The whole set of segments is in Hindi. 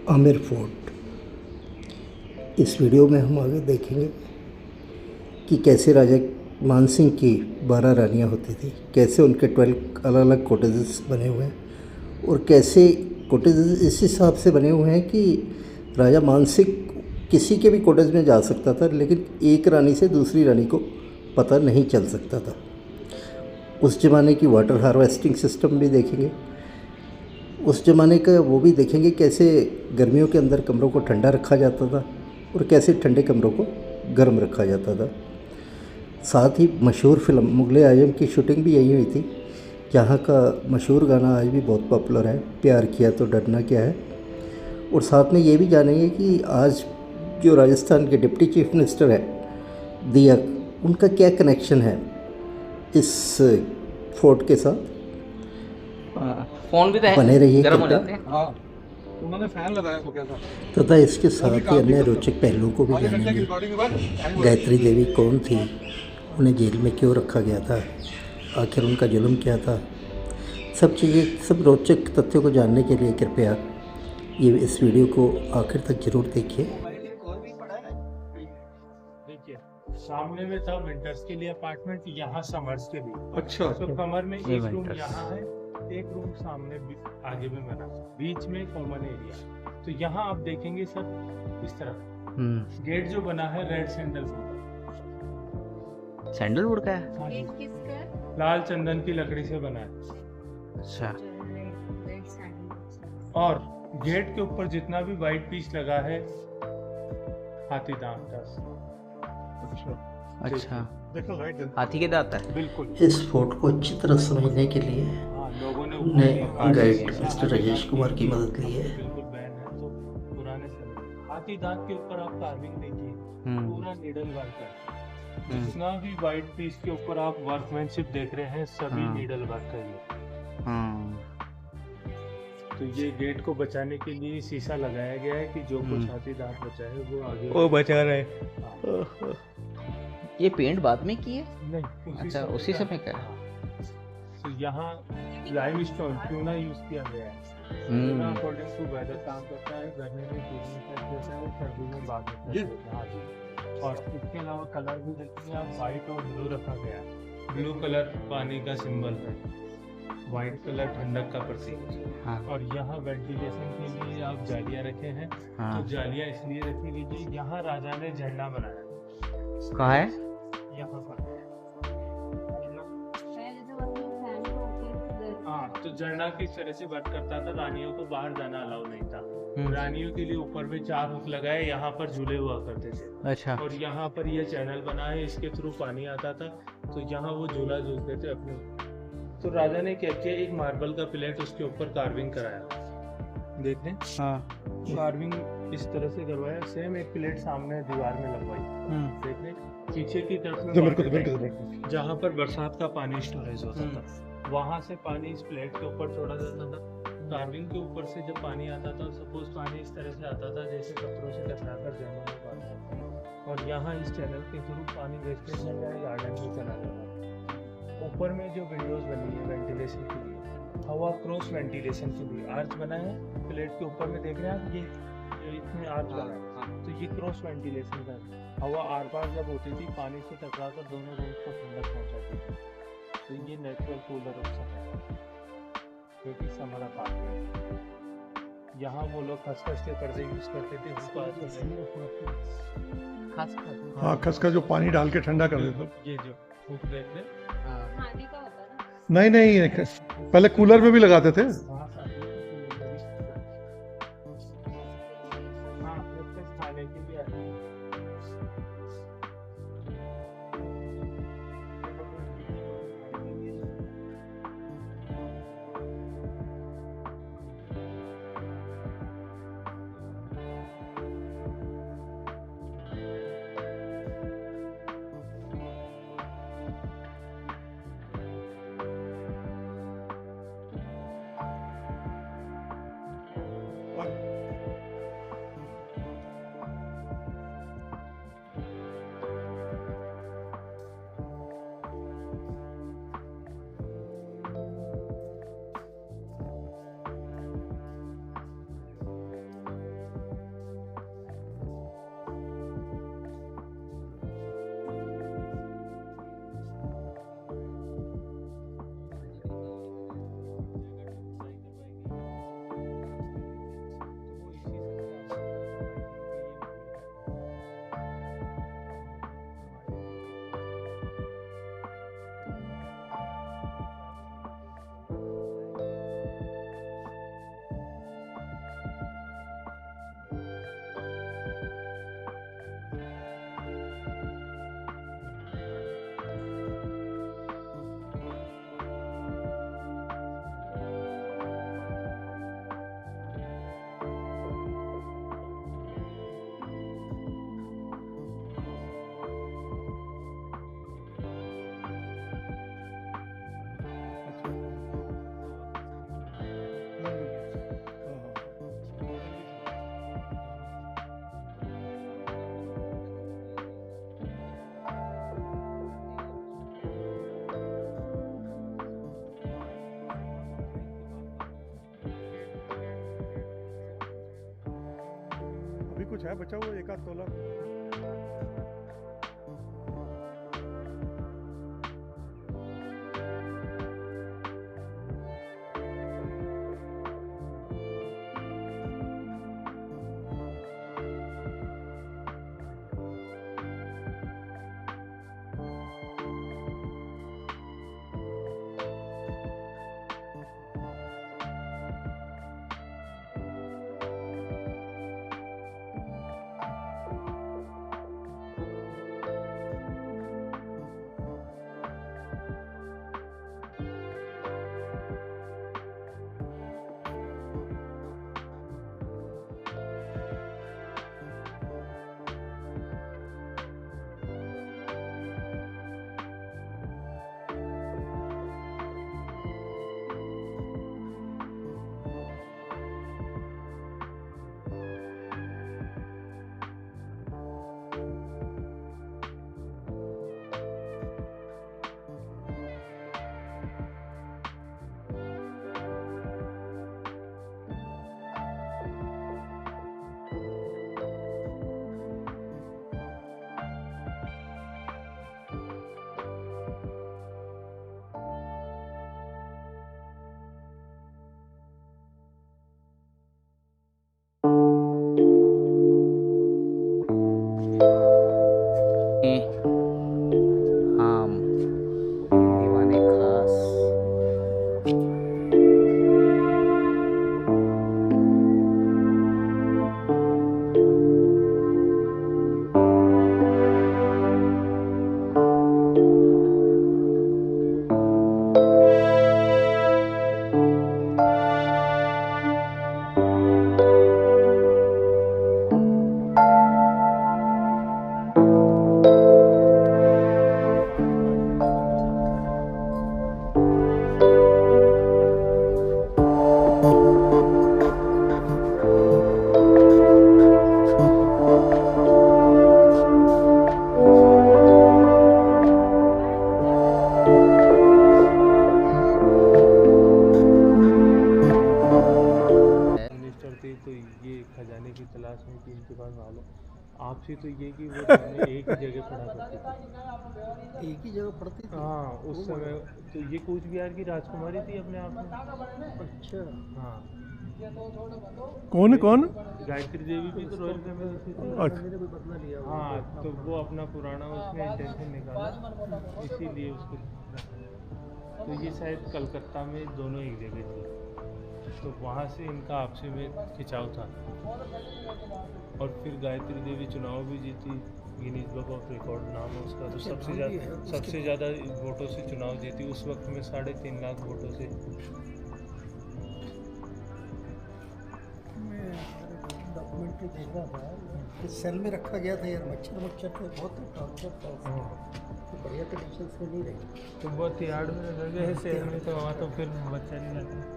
आमेर फोर्ट। इस वीडियो में हम आगे देखेंगे कि कैसे राजा मानसिंह की 12 रानियाँ होती थी, कैसे उनके 12 अलग अलग कोटेजेस बने हुए हैं और कैसे कोटेजेस इस हिसाब से बने हुए हैं कि राजा मानसिंह किसी के भी कोटेज में जा सकता था, लेकिन एक रानी से दूसरी रानी को पता नहीं चल सकता था। उस ज़माने की वाटर हार्वेस्टिंग सिस्टम भी देखेंगे, उस ज़माने का वो भी देखेंगे कैसे गर्मियों के अंदर कमरों को ठंडा रखा जाता था और कैसे ठंडे कमरों को गर्म रखा जाता था। साथ ही मशहूर फ़िल्म मुग़ल आज़म की शूटिंग भी यही हुई थी, जहाँ का मशहूर गाना आज भी बहुत पॉपुलर है, प्यार किया तो डरना क्या है। और साथ में ये भी जानेंगे कि आज जो राजस्थान के डिप्टी चीफ मिनिस्टर है दिया, उनका क्या कनेक्शन है इस फोर्ट के साथ। फोन भी तो है, बने रहिए गर्म हो जाते हैं। हाँ, उन्होंने फैन लगाया तो क्या था। तथा इसके साथ ही अन्य रोचक पहलुओं को भी जानेंगे। गायत्री देवी कौन थी, उन्हें जेल में क्यों रखा गया था, आखिर उनका जुल्म क्या था। सब चीज़ें, सब रोचक तथ्यों को जानने के लिए कृपया ये इस वीडियो को आखिर तक ज़रूर देखिए। देखिए, सामने में था विंटर्स के लिए अपार्टमेंट, यहाँ समर्स के लिए। अच्छा, तो कमर में एक रूम यहाँ है, एक रूम सामने आगे में बना, बीच में कॉमन एरिया। तो यहाँ आप देखेंगे सर इस तरफ गेट जो बना है रेड सैंडलवुड का है। हाँ जी, लाल चंदन की लकड़ी से बना है। अच्छा, और गेट के ऊपर जितना भी व्हाइट पीस लगा है हाथी दांत का। अच्छा, देखो लाइट हाथी के दांत है। बिल्कुल। इस फोर्ट को अच्छी तरह समझने के लिए हाँ, लोगों ने हमने गाइड मिस्टर राजेश कुमार की मदद ली है। बिल्कुल बैन है। तो पुराने समय हाथी दांत के ऊपर आप कार्विंग देखिए, पूरा नीडल वर्क है। जितना भी व्हाइट पीस के ऊपर आप वर्कमैनशिप देख रहे हैं, सभी नीडल वर्क है ये। तो ये गेट को बचाने के लिए शीशा लगाया गया है कि जो कुछ हाथी दांत बचा है वो आगे वो बचा रहे। हाँ। ये पेंट बाद में की है? नहीं, अच्छा, उसी समय का है। हाँ। तो यहाँ लाइमस्टोन चूना यूज किया गया है। चूना अकॉर्डिंग टू वेदर काम करता है, गर्मी में चूने में सेट देता है, सर्दी में बाद में सेट देता है। और इसके अलावा कलर भी देखिए आप, व्हाइट और ब्लू रखा गया है। ब्लू कलर पानी का सिंबल है, व्हाइट कलर ठंडक का प्रतीक। हाँ। और यहाँ वेंटिलेशन के लिए आप जालियाँ रखे हैं। हाँ। तो जालियाँ इसलिए रखी गई थी, यहाँ राजा ने झंडा बनाया। कहाँ है? यहाँ पर। हाँ, तो झंडा किस तरह से वर्क करता था, रानियों को बाहर जाना अलाउ नहीं था। रानियों के लिए ऊपर में 4 हुक लगाए, यहाँ पर झूले हुआ करते थे। अच्छा। और यहाँ पर ये चैनल बना है, इसके थ्रू पानी आता था, तो यहाँ वो झूला झूलते थे अपने। तो राजा ने क्या किया, एक मार्बल का प्लेट उसके ऊपर कार्विंग कराया। देख लें। हाँ। कार्विंग इस तरह से करवाया, सेम एक प्लेट सामने दीवार में लगवाई। देख लें, पीछे की तरफ में जहाँ पर बरसात का पानी स्टोरेज होता था, वहाँ से पानी इस प्लेट के ऊपर छोड़ा जाता था। कार्विंग के ऊपर से जब पानी आता था, सपोज पानी इस तरह से आता था जैसे पत्थरों से टकराकर जमा में पानी आता है, और यहाँ इस चैनल के थ्रू पानी वेस्टेज में जाए, गार्डन में चला जाता। ऊपर में जो विंडोज बनी है वेंटिलेशन के लिए, हवा क्रॉस वेंटिलेशन के लिए आर्च बना है। प्लेट के ऊपर में देख रहे हैं आप, ये इसमें आर्च बना है, तो ये क्रॉस वेंटिलेशन का हवा आर पार जब होती थी, पानी से टकराकर दोनों रूम को ठंडक पहुंचाती थी। तो ये नेचुरल कूलर ऑप्शन है, क्योंकि समर अपार्टमेंट। यहाँ वो लोग खसखस के पर्दे यूज करते थे, हाँ, खसखस जो पानी डाल के ठंडा कर देता। ये जो हुक देख रहे, नहीं नहीं, पहले कूलर में भी लगाते थे। खाने के लिए कुछ है बचा हुआ, एक आध तोला? हम दीवाने खास। तो ये खजाने की तलाश में कि इनके पास माल है। आपसे तो ये कि वो दोनों एक ही जगह पढ़ा करते थे। एक ही जगह पढ़ती थी? हाँ, उस समय तो ये कूच बिहार की राजकुमारी थी अपने आप में। अच्छा। हाँ, कौन है कौन? गायत्री देवी भी तो रॉयल फैमिली से थी। अच्छा। हाँ, तो वो अपना पुराना उसने इंटेंशन निकाला, इसीलिए उसको। तो ये शायद कलकत्ता में दोनों एक जगह थी, तो वहाँ से इनका आपसी में खिंचाव था। और फिर गायत्री देवी चुनाव भी जीती, गिनीज बुक ऑफ रिकॉर्ड नाम है उसका। तो सबसे ज़्यादा वोटों से चुनाव जीती उस वक्त में, 3.5 लाख वोटों से। मैं डॉक्यूमेंट्री देख रहा था, इस सेल में रखा गया था यार, मच्छर तो बहुत टॉर्चर था, तो बढ़िया कंडीशन में नहीं रही। तो बहुत यार्ड में रह गए शहर में, तो वहाँ तो फिर बच्चा नहीं रहता।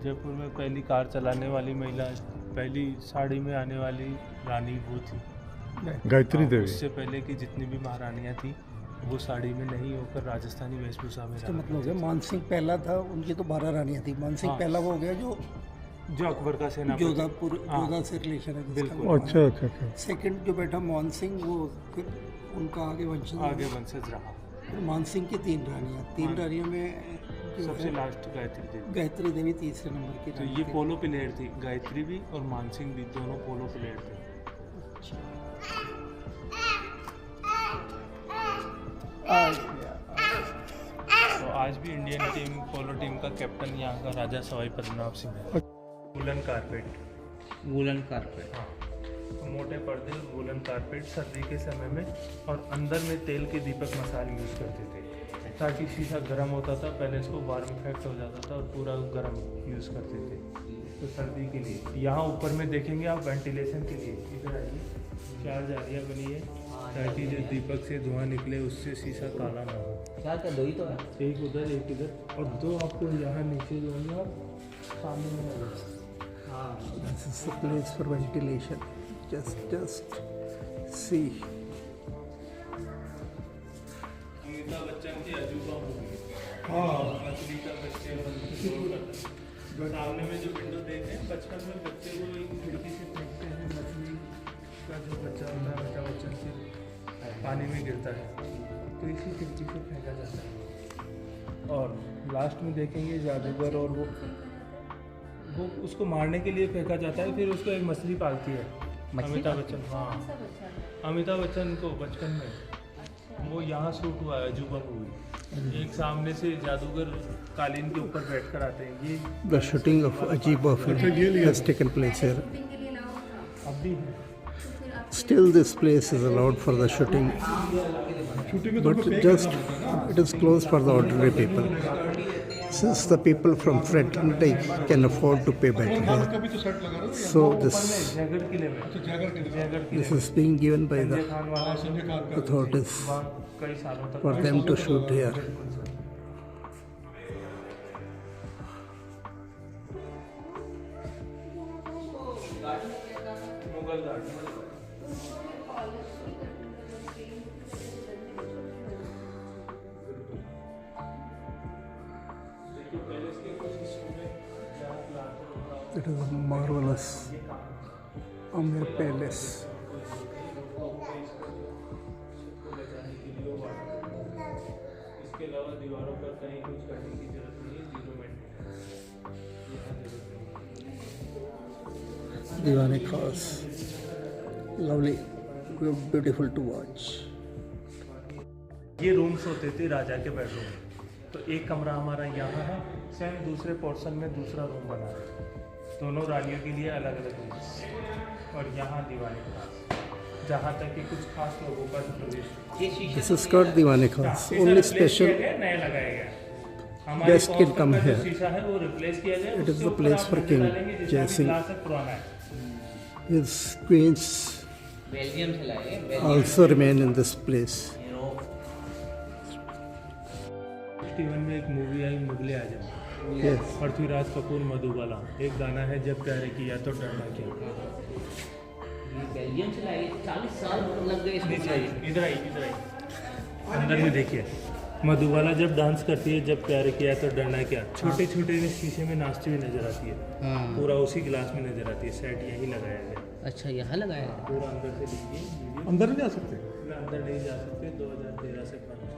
जयपुर में पहली कार चलाने वाली महिला, पहली साड़ी में आने वाली रानी वो थी गायत्री देवी। उससे पहले की जितनी भी महारानियाँ थी वो साड़ी में नहीं होकर राजस्थानी वेशभूषा में। इसका मतलब है मानसिंह पहला था, उनकी तो 12 रानियाँ थी। मानसिंह हाँ। पहला वो हो गया जो अकबर का सेनापति। जोधा से रिलेशन है जिसका। बिल्कुल। अच्छा अच्छा अच्छा। सेकंड जो बैठा मानसिंह, वो फिर उनका आगे वंशज रहा। फिर मानसिंह की 3 रानियाँ, 3 रानियों में जो सबसे है लास्ट गायत्री देवी तीसरे नंबर की। तो ये पोलो प्लेयर थी, गायत्री भी और मानसिंह भी, दोनों पोलो प्लेयर थे। तो आज भी इंडियन टीम पोलो टीम का कैप्टन यहाँ का राजा सवाई पद्मनाभ सिंह है। Woollen carpet. हाँ, तो मोटे पर्दे और वूलन कारपेट सर्दी के समय में, और अंदर में तेल के दीपक मसाल यूज़ करते थे ताकि शीशा गर्म होता था। पहले इसको वार्म इफेक्ट हो जाता था और पूरा गर्म यूज़ करते थे तो सर्दी के लिए। यहाँ ऊपर में देखेंगे आप, वेंटिलेशन के लिए इधर आइए, 4 जालियाँ बनी है ताकि जो दीपक से धुआं निकले उससे शीशा काला ना हो। क्या दो ही तो है। एक उधर एक इधर, और 2 आपको यहाँ नीचे जो है और सामने में लगे। This is the place for ventilation. Just see. Amitabh Bachchan की अजूबा मूवी। हाँ। मछली का बच्चे बंद करता है। सामने में जो विंडो देख रहे हैं, बचपन में बच्चे को एक खिड़की से फेंकते हैं, मछली का जो बच्चा होता है, बच्चा बच्चा से पानी में गिरता है, तो इसी खिड़की से फेंका जाता है। और लास्ट में देखेंगे जादूगर, और वो उसको मारने के लिए फेंका जाता है, फिर उसको एक मछली पालती है अमिताभ बच्चन। हाँ, अमिताभ बच्चन को बचपन में वो यहाँ शूट हुआ है अजूबा मूवी। एक सामने से जादूगर कालीन के ऊपर बैठकर आते हैं। ये The shooting of Ajiba film has taken place here. अब भी है। Still, this place is allowed for the shooting, but just it is closed for the ordinary people. Since the people from fraternity can afford to pay better here, so Jaigarh किले में, जयगढ़ किले this is being given by the Khan वाला authorities कई सालों तक for them to shoot here. Mughal garden. It is a marvelous Amir Palace. इसके अलावा दीवारों पर कहीं कुछ करने की जरूरत नहीं है, zero maintain. Diwan Khas. Lovely, beautiful to watch. ये रूम्स होते थे राजा के बेडरूम। तो एक कमरा हमारा यहाँ है, सेम दूसरे पोर्शन में दूसरा रूम बना है, दोनों रानियों के लिए अलग अलग रूम्स। और यहाँ दीवान खास, जहाँ तक कि कुछ खास लोगों का जो प्रवेश। This is called Diwan Khas. Only special नया लगाया गया। guest can come here. शीशा है वो रिप्लेस किया गया। It is the place for King Jai Singh. पुराना है। His queens बेल्जियम से लाए हैं, also remain in this place. टीवन में एक मूवी आई मुगले आजम, Yes. पृथ्वीराज कपूर मधुबाला। एक गाना है जब प्यार किया तो डरना क्या। ये बेल्जियम से लाए, 40 साल लग गए इसको बनाने में। इधर आई अंदर में देखिए, मधुबाला जब डांस करती है जब प्यार किया तो डरना क्या, छोटे छोटे शीशे में नाचती हुई नजर आती है, हाँ। पूरा उसी गिलास में नजर आती है। सेट यही लगाया गया, अच्छा यहाँ लगाया है। पूरा अंदर से देखिए वीडियो। अंदर नहीं जा सकते। अंदर नहीं जा सकते, 2013 से बंद है।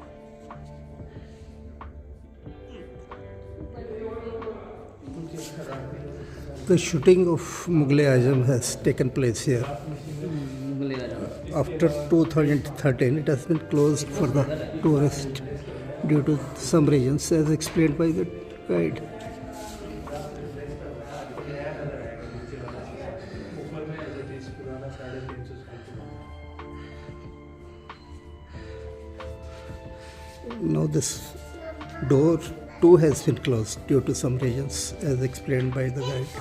The shooting of Mughal-e-Azam has taken place here. Mughal e Azam. After 2013, it has been closed for the tourist due to some reasons, as explained by the guide. ऊपर में एज इट इज पुराना 350 साल पुराना। Now this door too has been closed due to some reasons, as explained by the guide.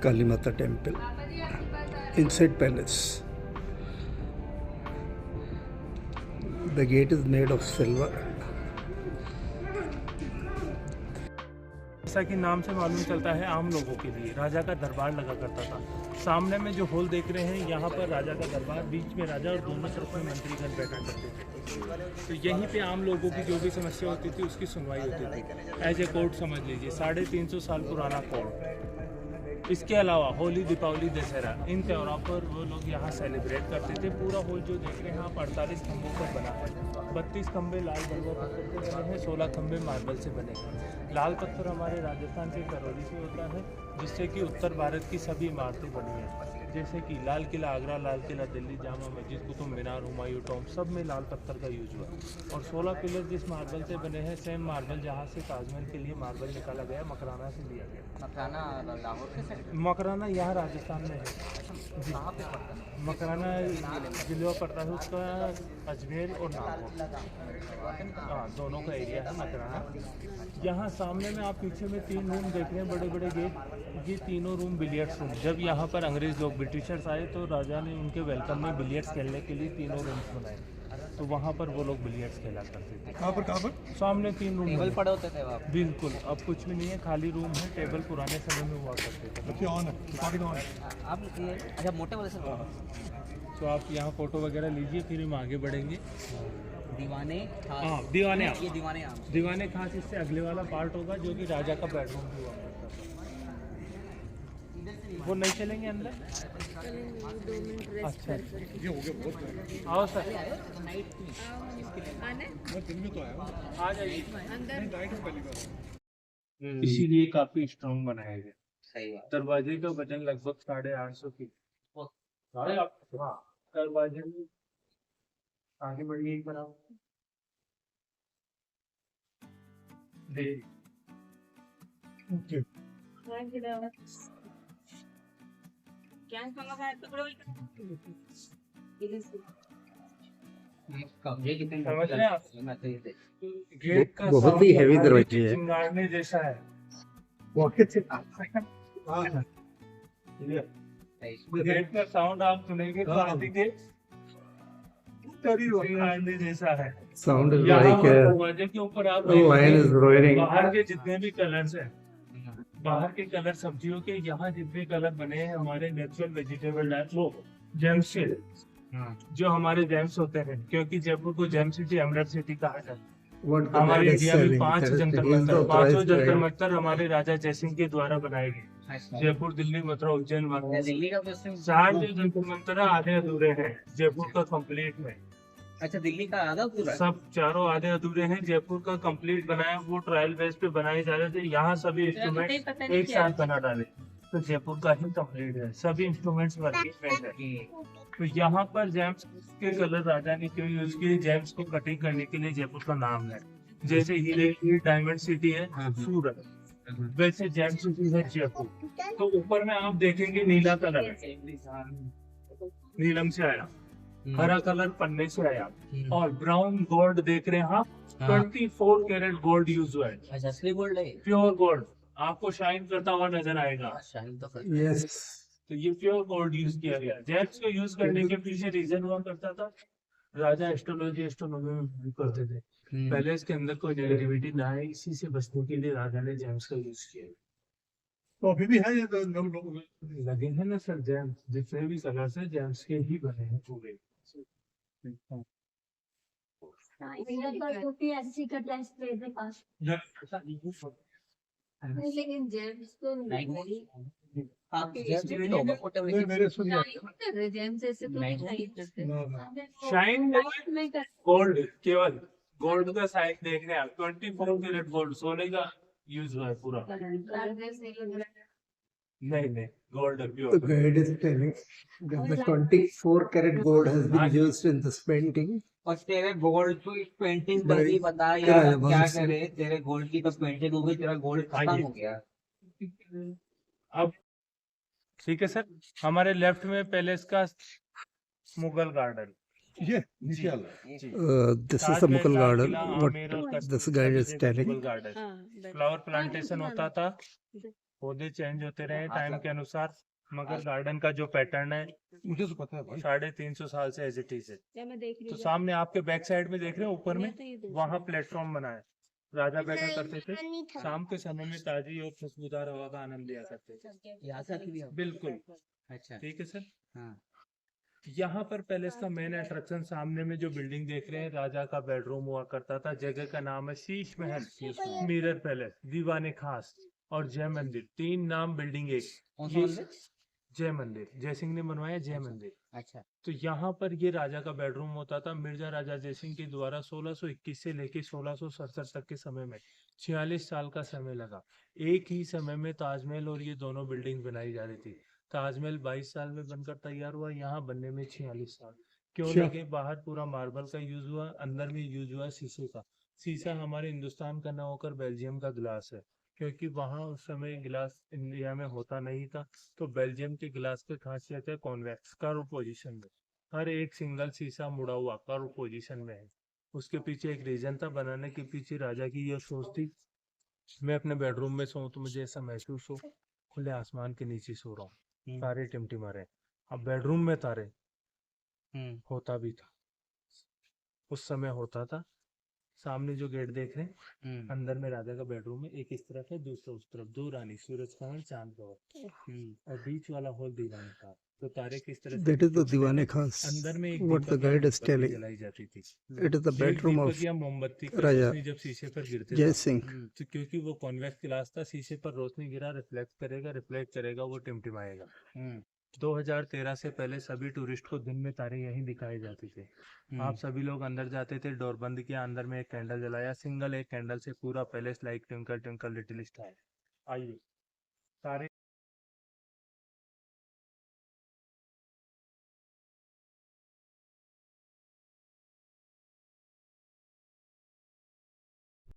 Kalimata temple inside palace. The gate is made of silver. जैसा कि नाम से मालूम चलता है, आम लोगों के लिए राजा का दरबार लगा करता था। सामने में जो हॉल देख रहे हैं, यहाँ पर राजा का दरबार, बीच में राजा और दोनों तरफ में मंत्रीगण बैठा करते थे। तो यहीं पे आम लोगों की जो भी समस्या होती थी उसकी सुनवाई होती थी। एज ए कोर्ट समझ लीजिए, 350 साल पुराना कोर्ट। इसके अलावा होली, दीपावली, दशहरा, इन त्योहारों पर वो लोग यहाँ सेलिब्रेट करते थे। पूरा हॉल जो देख रहे हैं आप 48 खंभों पर बना है। 32 खंभे लाल बलुआ पत्थर से बने हैं, 16 खंभे मार्बल से बने हैं। लाल पत्थर हमारे राजस्थान के करौली से होता है, जिससे कि उत्तर भारत की सभी इमारतें बनी हैं, जैसे कि लाल किला आगरा, लाल किला दिल्ली, जामा मस्जिद, कुतुब मीनार, हुमायूं टॉम्ब, सब में लाल पत्थर का यूज हुआ। और 16 पिलर जिस मार्बल से बने हैं, सेम मार्बल जहाँ से ताजमहल के लिए मार्बल निकाला गया, मकराना से लिया गया। मकराना लाहौर के साइड मकराना यहाँ राजस्थान में है। कहाँ पे पड़ता है? मकराना जिला पड़ता है उसका अजमेर और नागौर, हाँ दोनों का एरिया है मकराना। यहाँ सामने में आप पीछे में 3 रूम देख रहे हैं, बड़े बड़े गेट। ये तीनों रूम बिलियर्ड्स रूम। जब यहाँ पर अंग्रेज लोग ब्रिटिशर्स आए तो राजा ने उनके वेलकम में बिलियर्ड्स खेलने के लिए तीनों रूम्स बनाए, तो वहाँ पर वो लोग बिलियर्ड्स खेला करते थे। कहाँ पर सामने 3 रूम टेबल पड़े होते थे वहाँ पे। बिल्कुल, अब कुछ भी नहीं है, खाली रूम है। टेबल पुराने समय में हुआ करते थे। देखिए ऑन है, रिकॉर्डिंग ऑन है। आप ये अच्छा मोटे वाले से तो आप यहाँ फ़ोटो वगैरह लीजिए, फिर हम आगे बढ़ेंगे। दीवाने खास। हाँ, दीवाने ये दीवाने आम। दीवाने खास इससे अगले वाला पार्ट होगा जो कि राजा का बेडरूम हुआ करता था। वो नहीं चलेंगे अंदर? अच्छा, ये हो गया बहुत है। आओ सर, मैं दिन में तो आया हूँ। आ जाइए। नहीं, नाइट में पहली बार आया। इसीलिए काफी स्ट्रॉन्ग बनाया गया। सही बात। दरवाजे का वजन लगभग 850 की। हाँ, दरवाजे में आगे बढ़िए एक बनाओ। ओके। ये कितने समझ रहे हैं आप? मैं तो ये देख। गेट का बहुत ही sound heavy हमारे दरवाजे है। चिंगारने जैसा है। गेट का साउंड आप सुनेंगे तो आप देखेंगे चिंगारने जैसा है। साउंड इज यहाँ लाइक दरवाजे के ऊपर आप लाइन इज रोयरिंग। बाहर के जितने भी कलर्स हैं, बाहर के कलर सब्जियों के, यहाँ जितने कलर बने हैं हमारे नेचुरल वेजिटेबल जेम्स के, जो हमारे जेम्स होते हैं, क्योंकि जयपुर को जेम सिटी एमराल्ड सिटी कहा जाता है। हमारे इंडिया में 5 जंतर मंतर, पांचों जंतर मंतर हमारे राजा जयसिंह के द्वारा बनाए गए। जयपुर, दिल्ली, मथुरा, उज्जैन, वाराणसी। दिल्ली का तो सिर्फ 4 जो जंतर मंतर है आधे अधूरे हैं, जयपुर का कंप्लीट है। अच्छा, दिल्ली का आधा पूरा। सब चारों आधे अधूरे हैं, जयपुर का कंप्लीट बनाया, वो ट्रायल बेस पे बनाए जा रहे थे। यहाँ सभी इंस्ट्रूमेंट एक साथ बना डाले, तो जयपुर का ही कंप्लीट है, सभी इंस्ट्रूमेंट्स वर्किंग में है। तो यहाँ पर जेम्स के कलर राजा ने क्यों यूज किए? जेम्स को कटिंग करने के लिए जयपुर का नाम है। जैसे हीरे की डायमंड सिटी है सूरत, वैसे जेम सिटी है जयपुर। तो ऊपर में आप देखेंगे नीला कलर है, नीलम से आया, हरा कलर पन्ने से आया, और ब्राउन गोल्ड देख रहे हैं आप, 24 कैरेट गोल्ड यूज हुआ है। अच्छा, असली गोल्ड है। प्योर गोल्ड आपको शाइन करता हुआ नजर आएगा। शाइन तो यस। तो ये प्योर गोल्ड यूज किया गया। जेम्स को यूज करने के पीछे रीजन हुआ करता था, राजा एस्ट्रोनॉमी में believe करते थे, पहले इसके अंदर कोई नेगेटिविटी ना आए, इसी से बचने के लिए राजा ने जेम्स का यूज किया। तो अभी भी है ये तो लोग लगे हैं ना सर, जेम्स जितने भी कलर्स है जेम्स के ही बने हैं पूरे। लेकिन जेम्स तो नहीं, मेरे सुनिए। जेम्स ऐसे तो नहीं करते। शाइन गोल्ड, केवल गोल्ड का साइन देख रहे हैं आप, 24 कैरेट गोल्ड, सोने का यूज हुआ है पूरा। नहीं, gold The pure. guide is telling that the 24 karat gold has been used in this painting. और तेरे गोल्ड की पेंटिंग भाई, जल्दी बता क्या यार, है, क्या बहुत सी- करे, तेरे गोल्ड की तो पेंटिंग हो गई, तेरा गोल्ड खत्म आइए। हो गया। अब ठीक है सर, हमारे लेफ्ट में पैलेस का मुगल गार्डन, ये नीचे वाला This is the Mughal garden. What this guide is telling. Mughal garden flower plantation होता था, पौधे चेंज होते रहे टाइम के अनुसार, मगर गार्डन का जो पैटर्न है मुझे तो पता है भाई। 350 साल से एज इट इज है। तो तो सामने आपके बैक साइड में देख रहे हैं, ऊपर में वहाँ प्लेटफॉर्म बना है, राजा बैठा करते थे, शाम के समय में ताजी और खुशबूदार हवा का आनंद लिया करते थे। यहाँ से भी हो। बिल्कुल अच्छा। ठीक है सर। हाँ। यहाँ पर पैलेस का मेन अट्रैक्शन, सामने में जो बिल्डिंग देख रहे हैं राजा का बेडरूम हुआ करता था। जगह का नाम है शीश महल, मिरर पैलेस, दीवाने खास और जय मंदिर। 3 नाम बिल्डिंग एक। कौन सा ये मंदिर? जय मंदिर, जय सिंह ने बनवाया जय मंदिर। अच्छा। तो यहाँ पर ये राजा का बेडरूम होता था। मिर्जा राजा जयसिंह के द्वारा 1621 से लेकर 1667 तक के समय में 46 साल का समय लगा। एक ही समय में ताजमहल और ये दोनों बिल्डिंग बनाई जा रही थी। ताजमहल 22 साल में बनकर तैयार हुआ, यहाँ बनने में 46 साल क्यों अच्छा। लगे? बाहर पूरा मार्बल का यूज हुआ, अंदर में यूज हुआ शीशे का। शीशा हमारे हिंदुस्तान का ना होकर बेल्जियम का गिलास है, क्योंकि वहाँ उस समय गिलास इंडिया में होता नहीं था। तो बेल्जियम के गिलास की खासियत है कॉन्वेक्स, कर्व पोजीशन में, हर एक सिंगल शीशा मुड़ा हुआ कर्व पोजीशन में है। उसके पीछे एक रीजन था, बनाने के पीछे राजा की यह सोच थी, मैं अपने बेडरूम में सोऊं तो मुझे ऐसा महसूस हो खुले आसमान के नीचे सो रहा हूँ, तारे टिमटिमा रहे। अब बेडरूम में तारे होता भी था, उस समय होता था। सामने जो गेट देख रहे हैं, अंदर में राजा का बेडरूम है, एक इस तरफ है, दूसरा उस तरफ, 2 रानी, सूरज कमल चांद गौर, और बीच वाला हॉल दीवान का। तो तारे किस तरह से That is the विद्युत में Diwane Khas. अंदर में एक What the दीपक या guide is मोमबत्ती telling. जलाई जाती थी। It is the एक bedroom दीपक of या मोमबत्ती का Raja रोशनी जब शीशे पर गिरते Jai था, Singh. तो क्योंकि वो कॉन्वेक्स ग्लास था, शीशे पर रोशनी गिरा रिफ्लेक्ट करेगा, वो टिमटिमाएगा। 2013 से पहले सभी टूरिस्ट को दिन में तारे यहीं दिखाए जाते थे। आप सभी लोग अंदर जाते थे, डोर बंद किया, अंदर में एक कैंडल जलाया, सिंगल एक कैंडल से पूरा palace like twinkle twinkle little star. आइए तारे